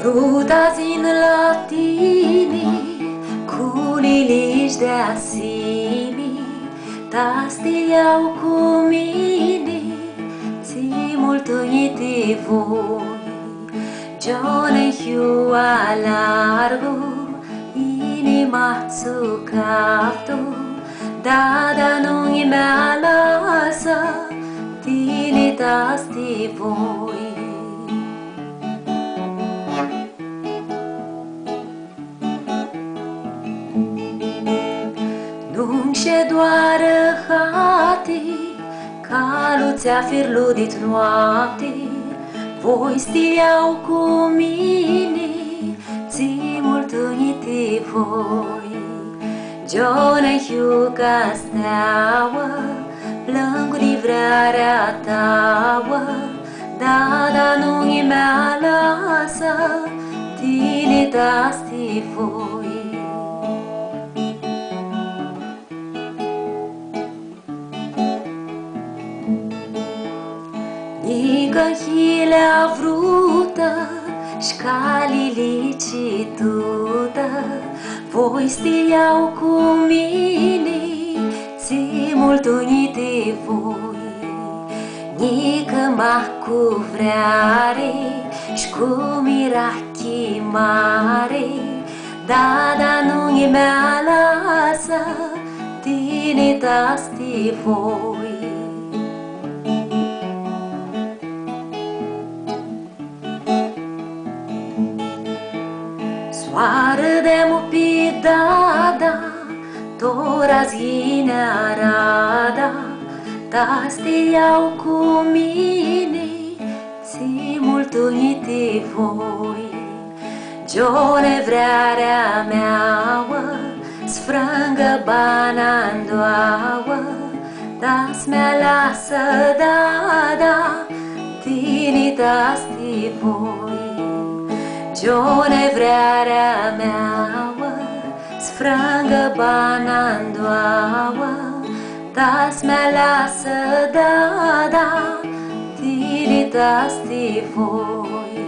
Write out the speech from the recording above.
Vrut azi în latini, cu lilici de asimi, tastiau cu mine, zi mulțumite voi. Gione hiu alargo, inima zuccato, da non mi alasa, tine tasti voi. Nu și doară hati, caluțea firludit noapte, voi stiau cu mine, zi mulțumite voi. Gione hiu ca steaua, plâng livrarea taua, da nu-i mea lasă, tine tasti voi. Nică hilea vrută, șcali licitută, voi stiau cu mine, zi mulțumite voi. Nică ma cu vreare, și-cu mirachi mare, da nu-i mea lasă, tine tasti voi. Soară de mupidada, tora zine arada, ta stiau cu mine, zi mulțumite voi. Gione vrearea meaua, sfrângă bana-n doaua, das mea lasă da, tine tasti voi. Gione vrearea meaua, sfrângă bana-n doaua, das mea lasă da, tine tasti voi.